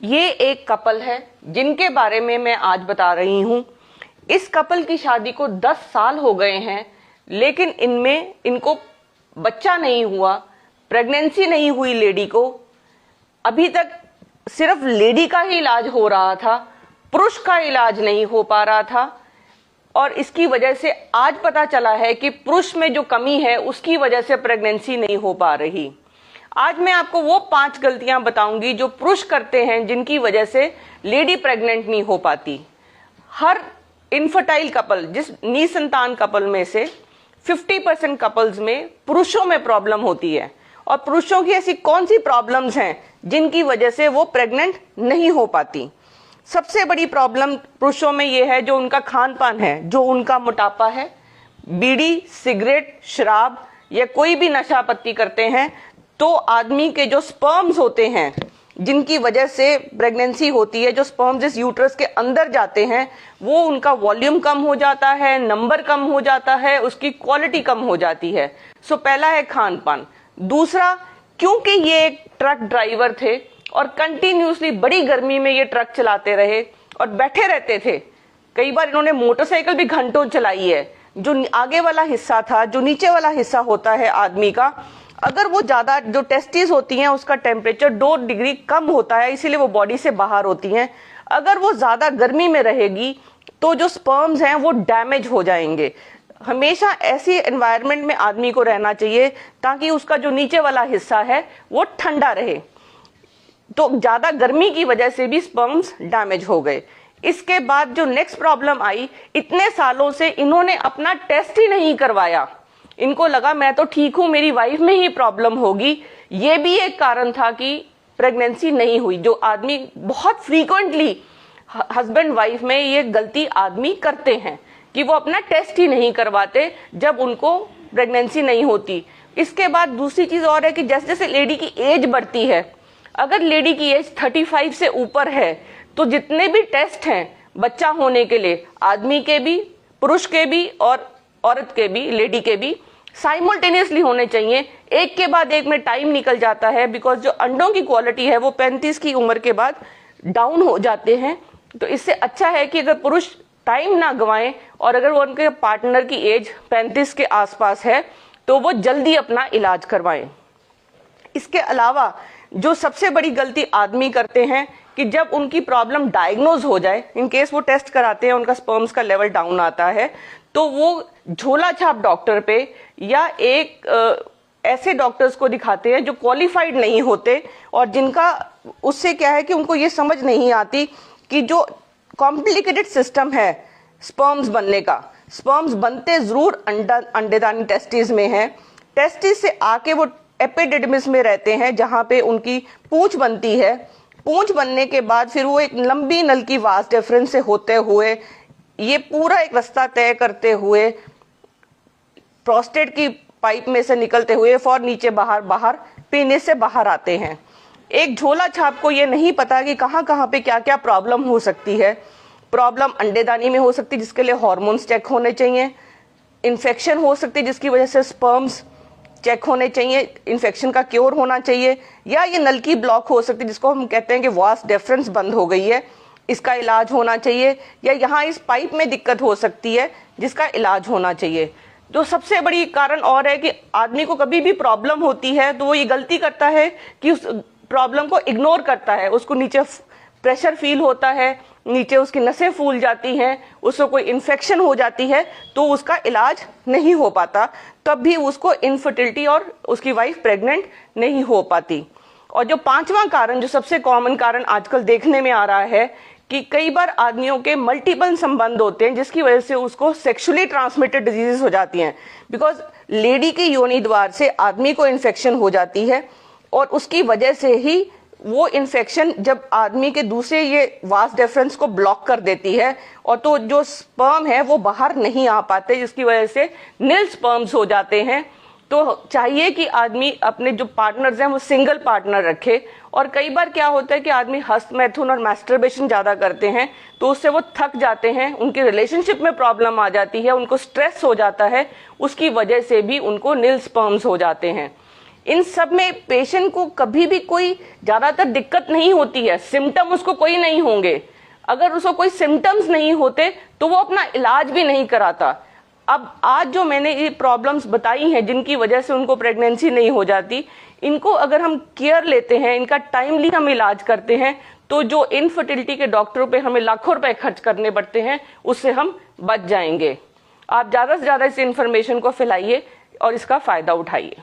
ये एक कपल है जिनके बारे में मैं आज बता रही हूँ। इस कपल की शादी को 10 साल हो गए हैं, लेकिन इनको बच्चा नहीं हुआ, प्रेगनेंसी नहीं हुई लेडी को। अभी तक सिर्फ लेडी का ही इलाज हो रहा था, पुरुष का इलाज नहीं हो पा रहा था। और इसकी वजह से आज पता चला है कि पुरुष में जो कमी है उसकी वजह से प्रेगनेंसी नहीं हो पा रही। आज मैं आपको वो 5 गलतियां बताऊंगी जो पुरुष करते हैं, जिनकी वजह से लेडी प्रेग्नेंट नहीं हो पाती। हर इनफर्टाइल कपल, जिस निसंतान कपल में से 50% कपल्स में पुरुषों में प्रॉब्लम होती है। और पुरुषों की ऐसी कौन सी प्रॉब्लम्स हैं जिनकी वजह से वो प्रेग्नेंट नहीं हो पाती। सबसे बड़ी प्रॉब्लम पुरुषों में ये है जो उनका खान पान है, जो उनका मोटापा है। बीड़ी, सिगरेट, शराब या कोई भी नशा पत्ती करते हैं तो आदमी के जो स्पर्म्स होते हैं, जिनकी वजह से प्रेगनेंसी होती है, जो स्पर्म्स इस यूट्रस के अंदर जाते हैं, वो उनका वॉल्यूम कम हो जाता है, नंबर कम हो जाता है, उसकी क्वालिटी कम हो जाती है। सो पहला है खान पान। दूसरा, क्योंकि ये एक ट्रक ड्राइवर थे और कंटिन्यूसली बड़ी गर्मी में ये ट्रक चलाते रहे और बैठे रहते थे। कई बार इन्होंने मोटरसाइकिल भी घंटों चलाई है। जो आगे वाला हिस्सा था, जो नीचे वाला हिस्सा होता है आदमी का, अगर वो ज्यादा, जो टेस्टिस होती हैं उसका टेम्परेचर 2 डिग्री कम होता है, इसीलिए वो बॉडी से बाहर होती हैं। अगर वो ज्यादा गर्मी में रहेगी तो जो स्पर्म्स हैं वो डैमेज हो जाएंगे। हमेशा ऐसी एनवायरनमेंट में आदमी को रहना चाहिए ताकि उसका जो नीचे वाला हिस्सा है वो ठंडा रहे। तो ज्यादा गर्मी की वजह से भी स्पर्म्स डैमेज हो गए। इसके बाद जो नेक्स्ट प्रॉब्लम आई, इतने सालों से इन्होंने अपना टेस्ट ही नहीं करवाया। इनको लगा मैं तो ठीक हूं, मेरी वाइफ में ही प्रॉब्लम होगी। ये भी एक कारण था कि प्रेगनेंसी नहीं हुई। जो आदमी बहुत फ्रीक्वेंटली हस्बैंड वाइफ में ये गलती आदमी करते हैं कि वो अपना टेस्ट ही नहीं करवाते जब उनको प्रेगनेंसी नहीं होती। इसके बाद दूसरी चीज और है कि जैसे जैसे लेडी की एज बढ़ती है, अगर लेडी की एज 35 से ऊपर है तो जितने भी टेस्ट हैं बच्चा होने के लिए, आदमी के भी, पुरुष के भी और औरत के भी, लेडी के भी, साइमल्टेनियसली होने चाहिए। एक के बाद एक में टाइम निकल जाता है, बिकॉज जो अंडों की क्वालिटी है वो 35 की उम्र के बाद डाउन हो जाते हैं। तो इससे अच्छा है कि अगर पुरुष टाइम ना गवाएं और अगर वो उनके पार्टनर की एज 35 के आसपास है तो वो जल्दी अपना इलाज करवाएं। इसके अलावा जो सबसे बड़ी गलती आदमी करते हैं कि जब उनकी प्रॉब्लम डायग्नोज हो जाए, इन केस वो टेस्ट कराते हैं, उनका स्पर्म्स का लेवल डाउन आता है, तो वो झोला छाप डॉक्टर पे या एक ऐसे डॉक्टर्स को दिखाते हैं जो क्वालिफाइड नहीं होते और जिनका, उससे क्या है कि उनको ये समझ नहीं आती कि जो कॉम्प्लिकेटेड सिस्टम है स्पर्म्स बनने का, स्पर्म्स बनते जरूर अंडेदानी टेस्टिस में है। टेस्टिस से आके वो एपिडिडमिस में रहते हैं जहां पे उनकी पूंछ बनती है। पूंछ बनने के बाद फिर वो एक लंबी नल की वास डिफरेंस से होते हुए ये पूरा एक रास्ता तय करते हुए प्रोस्टेट की पाइप में से निकलते हुए फॉर नीचे बाहर पीने से बाहर आते हैं। एक झोला छाप को ये नहीं पता कि कहाँ कहाँ पे क्या क्या प्रॉब्लम हो सकती है। प्रॉब्लम अंडेदानी में हो सकती है जिसके लिए हार्मोन्स चेक होने चाहिए। इन्फेक्शन हो सकती है जिसकी वजह से स्पर्म्स चेक होने चाहिए, इन्फेक्शन का क्योर होना चाहिए। या ये नल की ब्लॉक हो सकती है जिसको हम कहते हैं कि वास डिफरेंस बंद हो गई है, इसका इलाज होना चाहिए। या यहाँ इस पाइप में दिक्कत हो सकती है जिसका इलाज होना चाहिए। जो सबसे बड़ी कारण और है कि आदमी को कभी भी प्रॉब्लम होती है तो वो ये गलती करता है कि उस प्रॉब्लम को इग्नोर करता है। उसको नीचे प्रेशर फील होता है, नीचे उसकी नसें फूल जाती हैं, उसको कोई इन्फेक्शन हो जाती है तो उसका इलाज नहीं हो पाता, तब भी उसको इनफर्टिलिटी और उसकी वाइफ प्रेग्नेंट नहीं हो पाती। और जो 5वां कारण, जो सबसे कॉमन कारण आजकल देखने में आ रहा है कि कई बार आदमियों के मल्टीपल संबंध होते हैं जिसकी वजह से उसको सेक्सुअली ट्रांसमिटेड डिजीजेस हो जाती हैं। बिकॉज लेडी के योनि द्वार से आदमी को इन्फेक्शन हो जाती है और उसकी वजह से ही वो इन्फेक्शन जब आदमी के दूसरे ये वास डिफरेंस को ब्लॉक कर देती है और तो जो स्पर्म है वो बाहर नहीं आ पाते, जिसकी वजह से नील स्पर्म्स हो जाते हैं। तो चाहिए कि आदमी अपने जो पार्टनर्स हैं वो सिंगल पार्टनर रखे। और कई बार क्या होता है कि आदमी हस्त मैथुन और मैस्टरबेशन ज्यादा करते हैं तो उससे वो थक जाते हैं, उनकी रिलेशनशिप में प्रॉब्लम आ जाती है, उनको स्ट्रेस हो जाता है, उसकी वजह से भी उनको नील स्पर्म्स हो जाते हैं। इन सब में पेशेंट को कभी भी कोई ज्यादातर दिक्कत नहीं होती है, सिम्टम उसको कोई नहीं होंगे। अगर उसको कोई सिम्टम्स नहीं होते तो वो अपना इलाज भी नहीं कराता। अब आज जो मैंने ये प्रॉब्लम्स बताई हैं जिनकी वजह से उनको प्रेगनेंसी नहीं हो जाती, इनको अगर हम केयर लेते हैं, इनका टाइमली हम इलाज करते हैं, तो जो इनफर्टिलिटी के डॉक्टरों पे हमें लाखों रुपए खर्च करने पड़ते हैं उससे हम बच जाएंगे। आप ज्यादा से ज्यादा इस इंफॉर्मेशन को फैलाइए और इसका फायदा उठाइए।